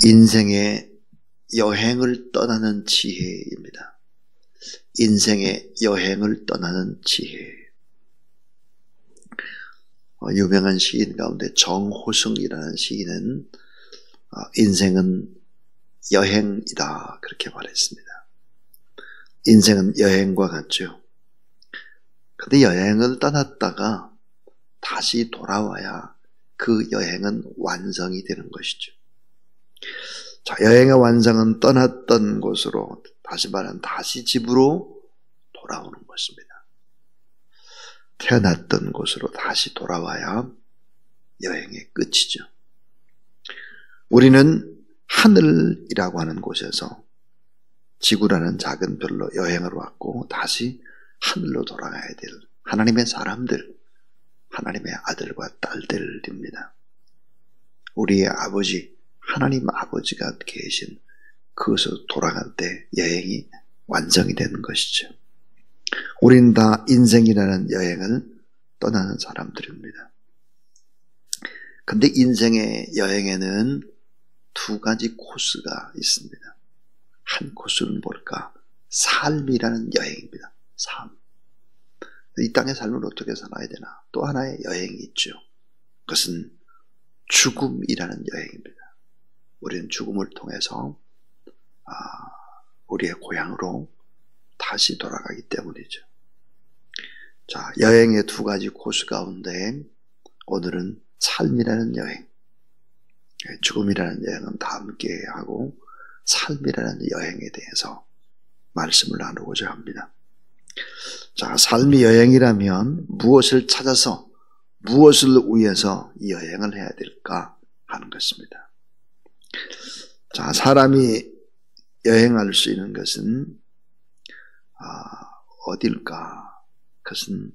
인생의 여행을 떠나는 지혜입니다. 인생의 여행을 떠나는 지혜. 유명한 시인 가운데 정호승이라는 시인은 인생은 여행이다 그렇게 말했습니다. 인생은 여행과 같죠. 그런데 여행을 떠났다가 다시 돌아와야 그 여행은 완성이 되는 것이죠. 자, 여행의 완성은 떠났던 곳으로, 다시 말하면 다시 집으로 돌아오는 것입니다. 태어났던 곳으로 다시 돌아와야 여행의 끝이죠. 우리는 하늘이라고 하는 곳에서 지구라는 작은 별로 여행을 왔고 다시 하늘로 돌아가야 될 하나님의 사람들, 하나님의 아들과 딸들입니다. 우리의 아버지, 하나님 아버지가 계신 그곳으로 돌아갈 때 여행이 완성이 되는 것이죠. 우리는 다 인생이라는 여행을 떠나는 사람들입니다. 근데 인생의 여행에는 두 가지 코스가 있습니다. 한 코스는 뭘까? 삶이라는 여행입니다. 삶. 이 땅의 삶을 어떻게 살아야 되나? 또 하나의 여행이 있죠. 그것은 죽음이라는 여행입니다. 우리는 죽음을 통해서 우리의 고향으로 다시 돌아가기 때문이죠. 자, 여행의 두 가지 코스 가운데 오늘은 삶이라는 여행, 죽음이라는 여행은 다 함께 하고 삶이라는 여행에 대해서 말씀을 나누고자 합니다. 자, 삶이 여행이라면 무엇을 찾아서 무엇을 위해서 이 여행을 해야 될까 하는 것입니다. 자, 사람이 여행할 수 있는 것은 어딜까? 그것은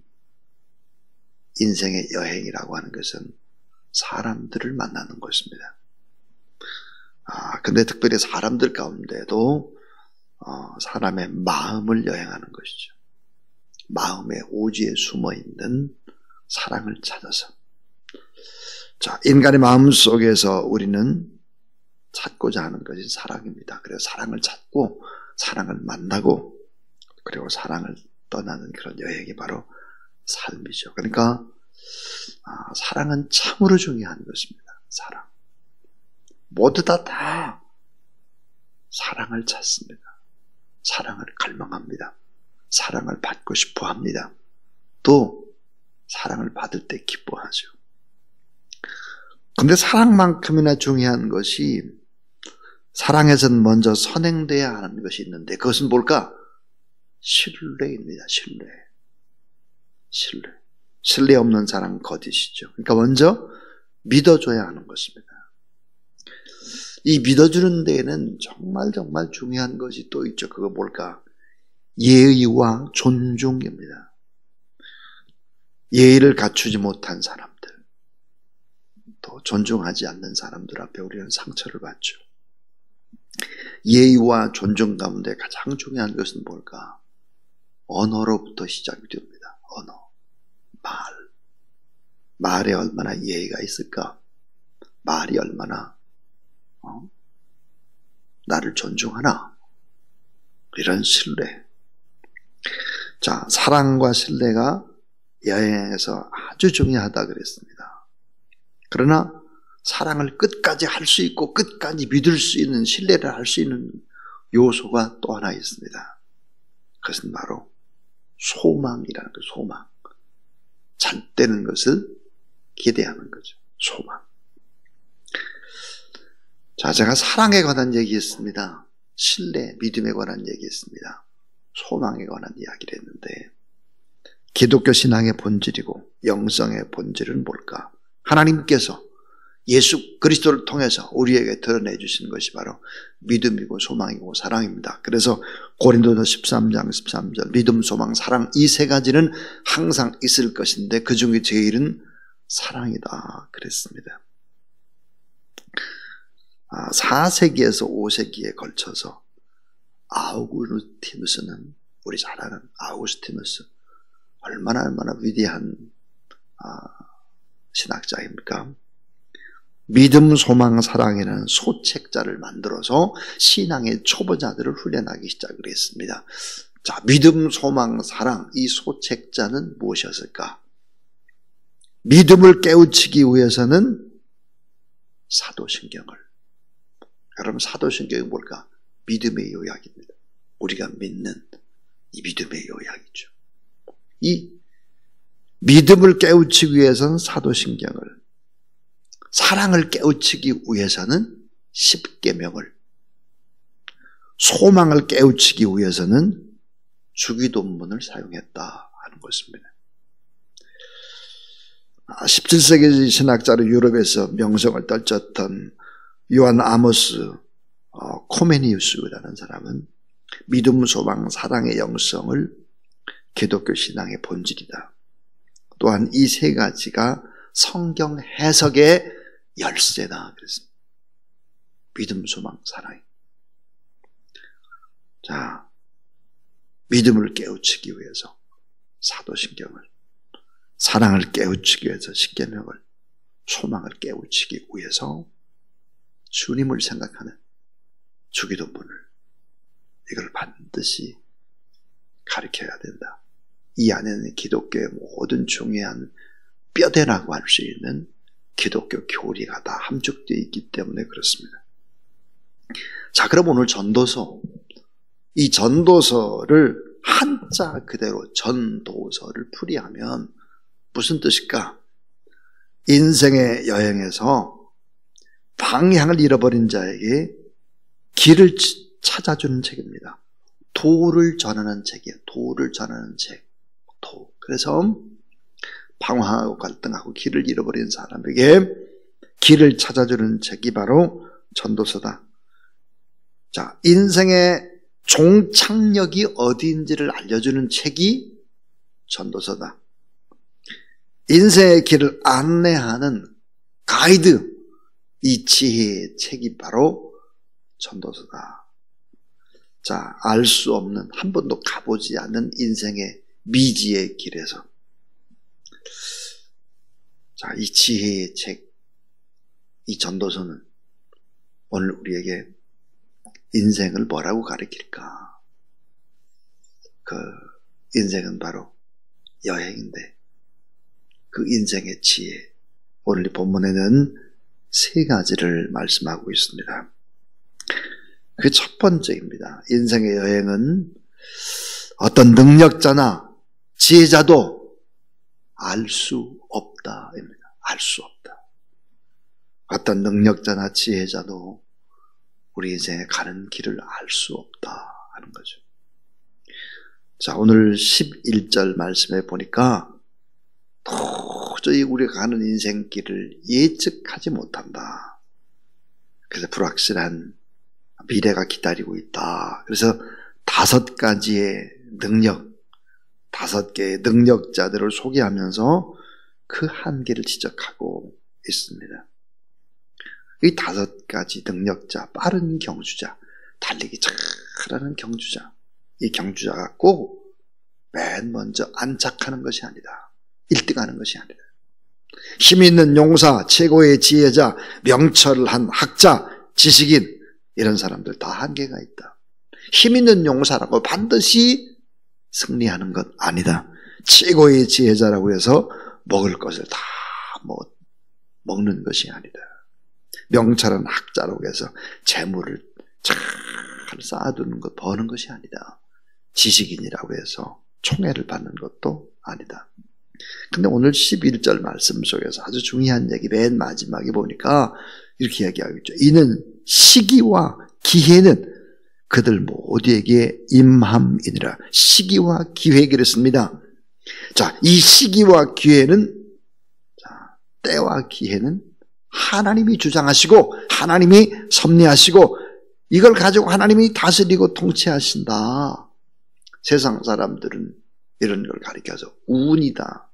인생의 여행이라고 하는 것은 사람들을 만나는 것입니다. 근데 특별히 사람들 가운데도 사람의 마음을 여행하는 것이죠. 마음의 오지에 숨어있는 사랑을 찾아서. 자, 인간의 마음 속에서 우리는 찾고자 하는 것이 사랑입니다. 그래서 사랑을 찾고 사랑을 만나고 그리고 사랑을 떠나는 그런 여행이 바로 삶이죠. 그러니까 사랑은 참으로 중요한 것입니다. 사랑. 모두 다 사랑을 찾습니다. 사랑을 갈망합니다. 사랑을 받고 싶어 합니다. 또 사랑을 받을 때 기뻐하죠. 그런데 사랑만큼이나 중요한 것이 사랑에서는 먼저 선행돼야 하는 것이 있는데 그것은 뭘까? 신뢰입니다. 신뢰 없는 사랑 거짓이죠. 그러니까 먼저 믿어줘야 하는 것입니다. 이 믿어주는 데에는 정말 중요한 것이 또 있죠. 그거 뭘까? 예의와 존중입니다. 예의를 갖추지 못한 사람들, 또 존중하지 않는 사람들 앞에 우리는 상처를 받죠. 예의와 존중 가운데 가장 중요한 것은 뭘까? 언어로부터 시작이 됩니다. 언어, 말에 얼마나 예의가 있을까? 말이 얼마나 나를 존중하나? 이런 신뢰. 자, 사랑과 신뢰가 여행에서 아주 중요하다 그랬습니다. 그러나 사랑을 끝까지 할 수 있고 끝까지 믿을 수 있는, 신뢰를 할 수 있는 요소가 또 하나 있습니다. 그것은 바로 소망이라는 거. 소망. 잘 되는 것을 기대하는 거죠. 소망. 자, 제가 사랑에 관한 얘기했습니다. 신뢰, 믿음에 관한 얘기했습니다. 소망에 관한 이야기를 했는데 기독교 신앙의 본질이고 영성의 본질은 뭘까? 하나님께서 예수 그리스도를 통해서 우리에게 드러내 주시는 것이 바로 믿음이고 소망이고 사랑입니다. 그래서 고린도서 13장 13절 믿음, 소망, 사랑 이 세 가지는 항상 있을 것인데 그 중에 제일은 사랑이다 그랬습니다. 4세기에서 5세기에 걸쳐서 아우구스티누스는, 우리 잘 아는 아우구스티누스, 얼마나 위대한 신학자입니까? 믿음, 소망, 사랑이라는 소책자를 만들어서 신앙의 초보자들을 훈련하기 시작을 했습니다. 자, 믿음, 소망, 사랑, 이 소책자는 무엇이었을까? 믿음을 깨우치기 위해서는 사도신경을. 여러분, 사도신경이 뭘까? 믿음의 요약입니다. 우리가 믿는 이 믿음의 요약이죠. 이 믿음을 깨우치기 위해서는 사도신경을, 사랑을 깨우치기 위해서는 십계명을, 소망을 깨우치기 위해서는 주기도문을 사용했다 하는 것입니다. 17세기 신학자로 유럽에서 명성을 떨쳤던 요한 아모스 코메니우스라는 사람은 믿음, 소망, 사랑의 영성을 기독교 신앙의 본질이다. 또한 이 세 가지가 성경 해석의 열쇠다 그랬습니다. 믿음, 소망, 사랑. 자, 믿음을 깨우치기 위해서 사도신경을, 사랑을 깨우치기 위해서 십계명을, 소망을 깨우치기 위해서 주님을 생각하는 주기도문을, 이걸 반드시 가르쳐야 된다. 이 안에는 기독교의 모든 중요한 뼈대라고 할 수 있는 기독교 교리가 다 함축되어 있기 때문에 그렇습니다. 자, 그럼 오늘 전도서, 이 전도서를 한자 그대로 전도서를 풀이하면 무슨 뜻일까? 인생의 여행에서 방향을 잃어버린 자에게 길을 찾아주는 책입니다. 도를 전하는 책이에요. 도를 전하는 책. 도. 그래서 방황하고 갈등하고 길을 잃어버린 사람에게 길을 찾아주는 책이 바로 전도서다. 자, 인생의 종착역이 어디인지를 알려주는 책이 전도서다. 인생의 길을 안내하는 가이드, 이 지혜의 책이 바로 전도서다. 자, 알 수 없는, 한 번도 가보지 않은 인생의 미지의 길에서, 자, 이 지혜의 책, 이 전도서는 오늘 우리에게 인생을 뭐라고 가르칠까? 그 인생은 바로 여행인데, 그 인생의 지혜, 오늘 이 본문에는 세 가지를 말씀하고 있습니다. 그 첫 번째입니다. 인생의 여행은 어떤 능력자나 지혜자도 알 수 없다입니다. 알 수 없다. 어떤 능력자나 지혜자도 우리 인생에 가는 길을 알 수 없다 하는 거죠. 자, 오늘 11절 말씀에 보니까 도저히 우리가 가는 인생길을 예측하지 못한다. 그래서 불확실한 미래가 기다리고 있다. 그래서 5가지의 능력, 5개의 능력자들을 소개하면서 그 한계를 지적하고 있습니다. 이 5가지 능력자, 빠른 경주자, 달리기 잘하는 경주자, 이 경주자가 꼭 맨 먼저 안착하는 것이 아니다. 1등하는 것이 아니다. 힘 있는 용사, 최고의 지혜자, 명철한 학자, 지식인, 이런 사람들 다 한계가 있다. 힘 있는 용사라고 반드시 승리하는 것 아니다. 최고의 지혜자라고 해서 먹을 것을 다 먹는 것이 아니다. 명철한 학자라고 해서 재물을 잘 쌓아두는 것, 버는 것이 아니다. 지식인이라고 해서 총애를 받는 것도 아니다. 근데 오늘 11절 말씀 속에서 아주 중요한 얘기 맨 마지막에 보니까 이렇게 이야기하고 있죠. 이는 시기와 기회는 그들 모두에게 임함이니라. 시기와 기회 그랬습니다. 자, 이 시기와 기회는, 자, 때와 기회는 하나님이 주장하시고 하나님이 섭리하시고 이걸 가지고 하나님이 다스리고 통치하신다. 세상 사람들은 이런 걸 가리켜서 운이다,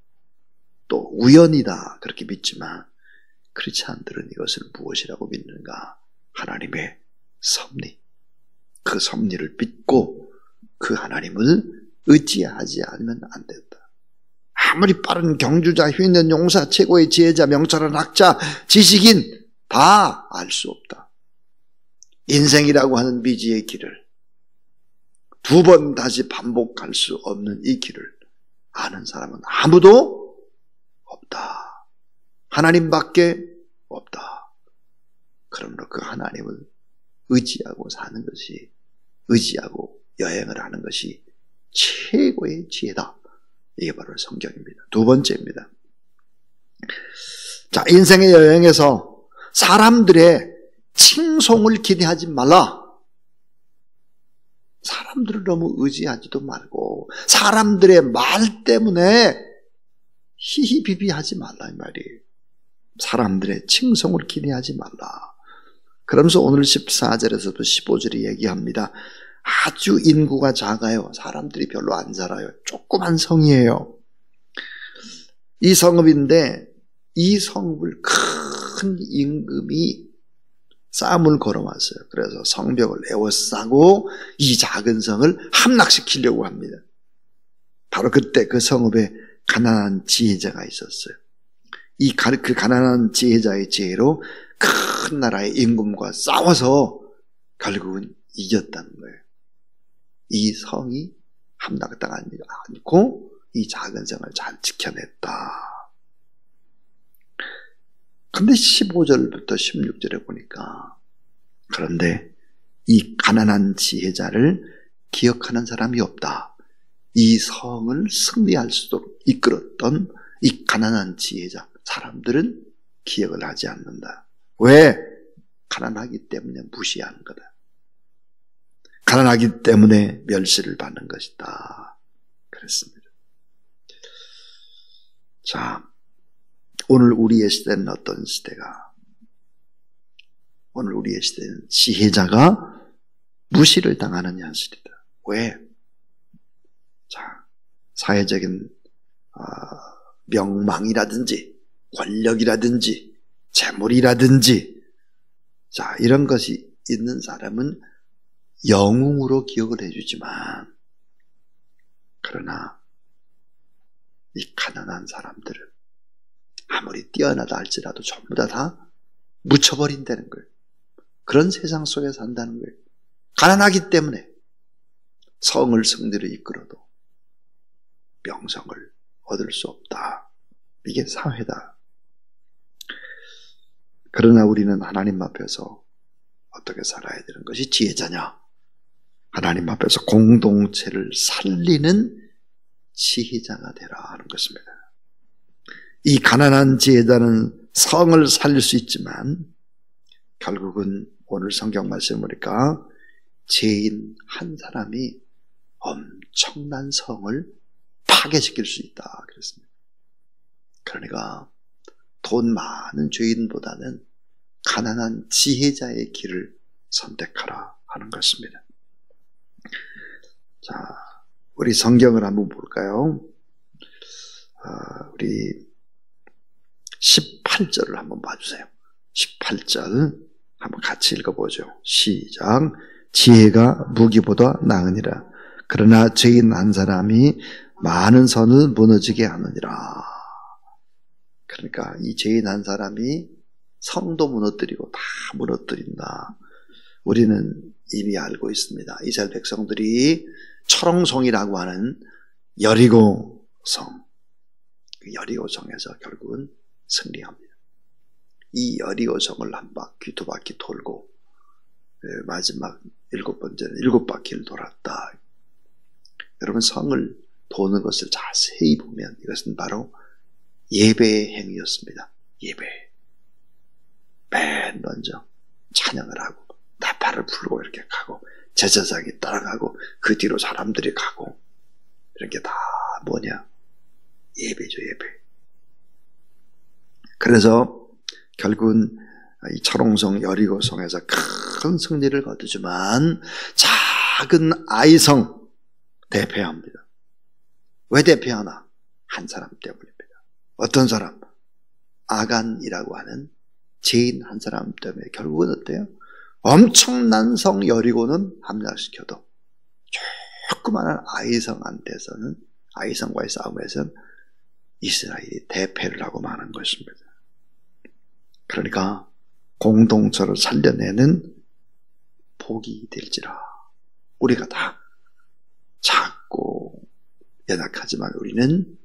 또 우연이다 그렇게 믿지만 크리스찬들은 이것을 무엇이라고 믿는가? 하나님의 섭리. 그 섭리를 믿고 그 하나님을 의지하지 않으면 안 된다. 아무리 빠른 경주자, 힘 있는 용사, 최고의 지혜자, 명철한 학자, 지식인 다 알 수 없다. 인생이라고 하는 미지의 길을 2번 다시 반복할 수 없는 이 길을 아는 사람은 아무도 없다. 하나님밖에 없다. 그러므로 그 하나님을 의지하고 사는 것이, 의지하고 여행을 하는 것이 최고의 지혜다. 이게 바로 성경입니다. 2번째입니다. 자, 인생의 여행에서 사람들의 칭송을 기대하지 말라. 사람들을 너무 의지하지도 말고 사람들의 말 때문에 히히비비하지 말라 이 말이에요. 사람들의 칭송을 기대하지 말라. 그러면서 오늘 14절에서도 15절에 얘기합니다. 아주 인구가 작아요. 사람들이 별로 안 살아요. 조그만 성이에요. 이 성읍인데 이 성읍을 큰 임금이 싸움을 걸어왔어요. 그래서 성벽을 에워싸고 이 작은 성을 함락시키려고 합니다. 바로 그때 그 성읍에 가난한 지혜자가 있었어요. 그 가난한 지혜자의 지혜로 큰 나라의 임금과 싸워서 결국은 이겼다는 거예요. 이 성이 함락당하지 않고 이 작은 성을 잘 지켜냈다. 근데 15절부터 16절에 보니까 그런데 이 가난한 지혜자를 기억하는 사람이 없다. 이 성을 승리할 수 있도록 이끌었던 이 가난한 지혜자 사람들은 기억을 하지 않는다. 왜? 가난하기 때문에 무시하는 거다. 가난하기 때문에 멸시를 받는 것이다. 그랬습니다. 자, 오늘 우리의 시대는 어떤 시대가? 오늘 우리의 시대는 지혜자가 무시를 당하는 현실이다. 왜? 자, 사회적인 명망이라든지 권력이라든지 재물이라든지 자, 이런 것이 있는 사람은 영웅으로 기억을 해주지만 그러나 이 가난한 사람들은 아무리 뛰어나다 할지라도 전부 다 묻혀버린다는 거예요. 그런 세상 속에 산다는 거예요. 가난하기 때문에 성을 승리로 이끌어도 명성을 얻을 수 없다. 이게 사회다. 그러나 우리는 하나님 앞에서 어떻게 살아야 되는 것이 지혜자냐? 하나님 앞에서 공동체를 살리는 지혜자가 되라 하는 것입니다. 이 가난한 지혜자는 성을 살릴 수 있지만 결국은 오늘 성경 말씀을 보니까 죄인 한 사람이 엄청난 성을 파괴시킬 수 있다 그랬습니다. 그러니까 돈 많은 죄인보다는 가난한 지혜자의 길을 선택하라 하는 것입니다. 자, 우리 성경을 한번 볼까요? 우리 18절을 한번 봐주세요. 18절 한번 같이 읽어보죠. 시작. 지혜가 무기보다 나으니라. 그러나 죄인 한 사람이 많은 선을 무너지게 하느니라. 그러니까 이 죄인 한 사람이 성도 무너뜨리고 다 무너뜨린다. 우리는 이미 알고 있습니다. 이스라엘 백성들이 철옹성이라고 하는 여리고성, 그 여리고성에서 결국은 승리합니다. 이 여리고성을 한 바퀴, 2바퀴 돌고 마지막 7번째는 7바퀴를 돌았다. 여러분 성을 도는 것을 자세히 보면 이것은 바로 예배의 행위였습니다. 예배. 맨 먼저 찬양을 하고 나팔을 불고 이렇게 가고 제사장이 따라가고 그 뒤로 사람들이 가고 이런 게 다 뭐냐? 예배죠, 예배. 그래서 결국은 이 철옹성 여리고성에서 큰 승리를 거두지만 작은 아이성 대패합니다. 왜 대패하나? 한 사람 때문입니다. 어떤 사람? 아간이라고 하는 죄인 한 사람 때문에 결국은 어때요? 엄청난 성 여리고는 함락시켜도 조그마한 아이성한테서는 아이성과의 싸움에서는 이스라엘이 대패를 하고 마는 것입니다. 그러니까 공동체를 살려내는 복이 될지라. 우리가 다 작고 연약하지만 우리는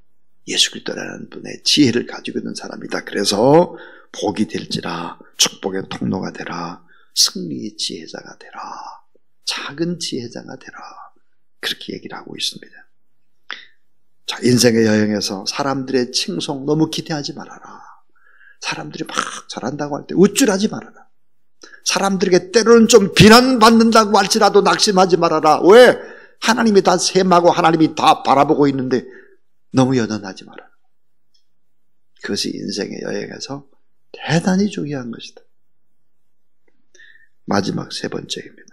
예수 그리스도라는 분의 지혜를 가지고 있는 사람이다. 그래서 복이 될지라. 축복의 통로가 되라. 승리의 지혜자가 되라. 작은 지혜자가 되라. 그렇게 얘기를 하고 있습니다. 자, 인생의 여행에서 사람들의 칭송 너무 기대하지 말아라. 사람들이 막 잘한다고 할 때 우쭐하지 말아라. 사람들에게 때로는 좀 비난받는다고 할지라도 낙심하지 말아라. 왜? 하나님이 다 셈하고 하나님이 다 바라보고 있는데 너무 연연하지 말아라. 그것이 인생의 여행에서 대단히 중요한 것이다. 마지막 세 번째입니다.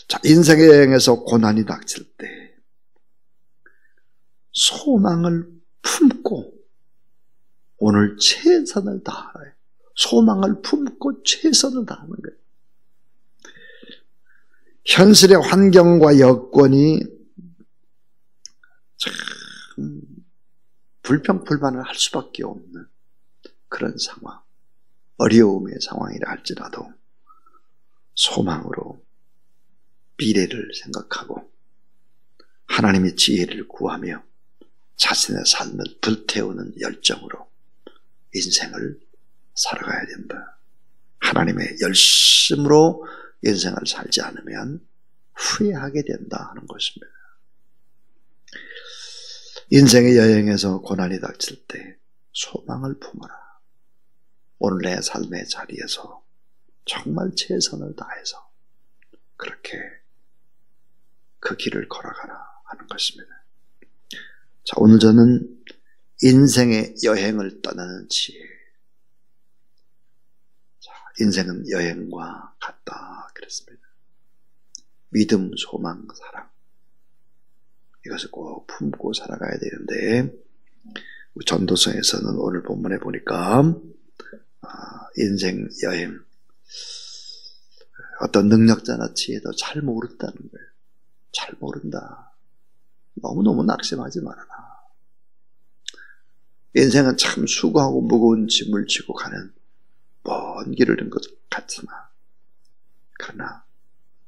자, 인생의 여행에서 고난이 닥칠 때 소망을 품고 오늘 최선을 다하라. 소망을 품고 최선을 다하는 거예요. 현실의 환경과 여건이 참 불평불만을 할 수밖에 없는 그런 상황, 어려움의 상황이라 할지라도 소망으로 미래를 생각하고 하나님의 지혜를 구하며 자신의 삶을 불태우는 열정으로 인생을 살아가야 된다. 하나님의 열심으로 인생을 살지 않으면 후회하게 된다 하는 것입니다. 인생의 여행에서 고난이 닥칠 때 소망을 품어라. 오늘 내 삶의 자리에서 정말 최선을 다해서 그렇게 그 길을 걸어가라 하는 것입니다. 자, 오늘 저는 인생의 여행을 떠나는 지혜. 자, 인생은 여행과 같다 그랬습니다. 믿음, 소망, 사랑. 이것을 꼭 품고 살아가야 되는데 전도서에서는 오늘 본문에 보니까 인생 여행 어떤 능력자나 지혜도 잘 모른다는 거예요. 잘 모른다. 너무너무 낙심하지 말아라. 인생은 참 수고하고 무거운 짐을 지고 가는 먼 길을 든 것 같으나 그러나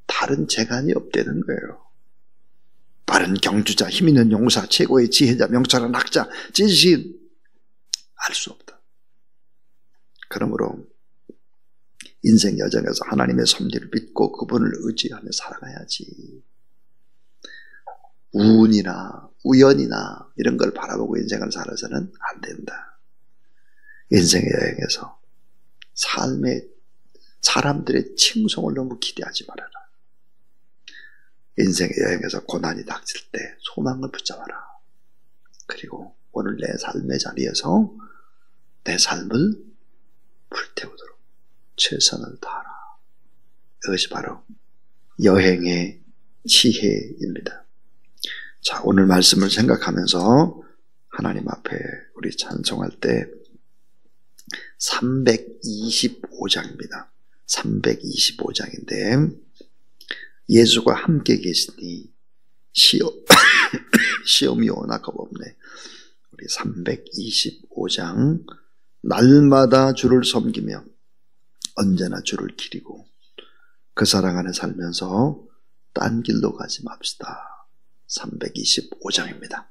다른 재간이 없다는 거예요. 빠른 경주자, 힘있는 용사, 최고의 지혜자, 명철한 학자, 지식인 알 수 없다. 그러므로 인생 여정에서 하나님의 섭리를 믿고 그분을 의지하며 살아가야지. 운이나 우연이나 이런 걸 바라보고 인생을 살아서는 안 된다. 인생의 여행에서 삶의 사람들의 칭송을 너무 기대하지 말아라. 인생의 여행에서 고난이 닥칠 때 소망을 붙잡아라. 그리고 오늘 내 삶의 자리에서 내 삶을 불태우도록 최선을 다하라. 이것이 바로 여행의 지혜입니다. 자, 오늘 말씀을 생각하면서 하나님 앞에 우리 찬송할 때 325장입니다. 325장인데 예수가 함께 계시니 시험이 오나 겁없네. 우리 325장 날마다 주를 섬기며 언제나 주를 기리고 그 사랑 안에 살면서 딴 길로 가지 맙시다. 325장입니다.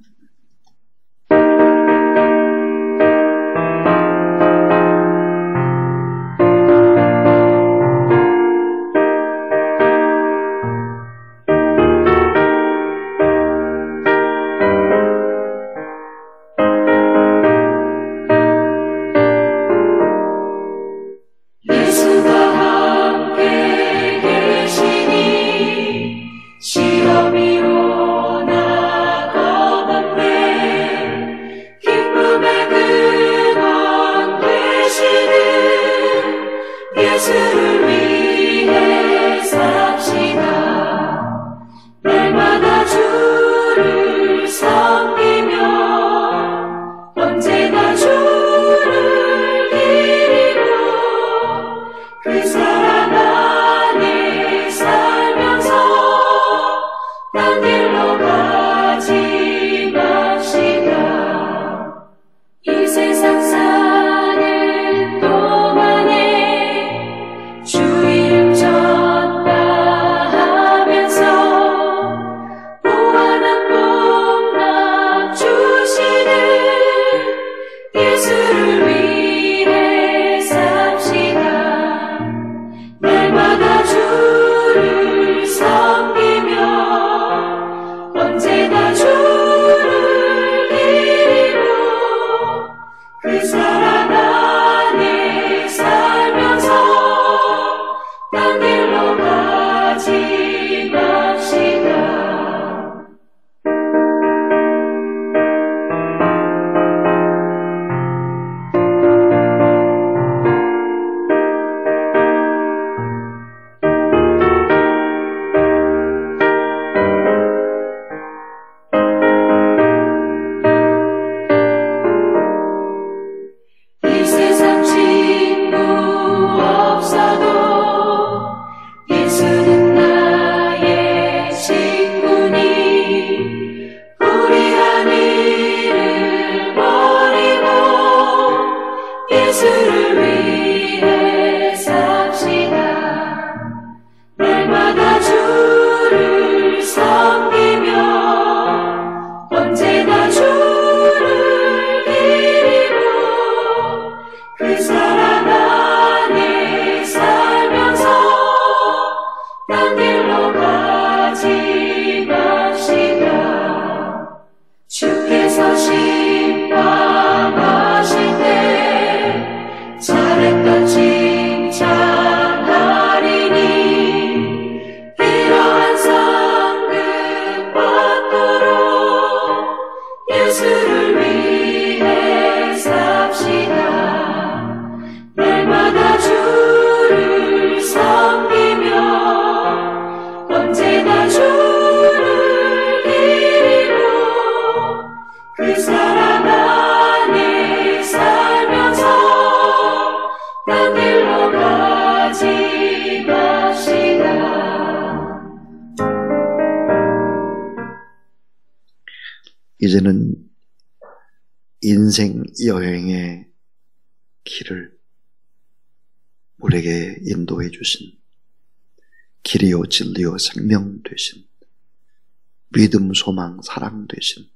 시험이 오나 겁없네. 이제는 인생 여행의 길을 우리에게 인도해 주신 길이요 진리요 생명 되신 믿음, 소망, 사랑 되신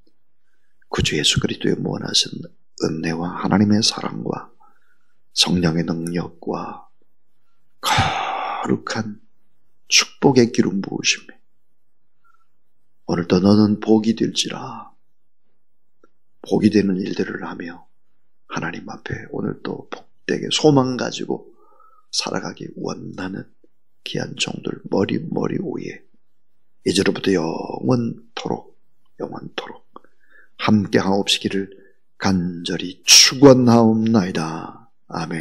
구주 예수 그리스도의 무한하신 은혜와 하나님의 사랑과 성령의 능력과 거룩한 축복의 기름 부으심에 오늘도 너는 복이 될지라 복이 되는 일들을 하며 하나님 앞에 오늘도 복되게 소망 가지고 살아가기 원하는 귀한 종들 머리 위에 이제로부터 영원토록 함께 하옵시기를 간절히 축원하옵나이다. 아멘.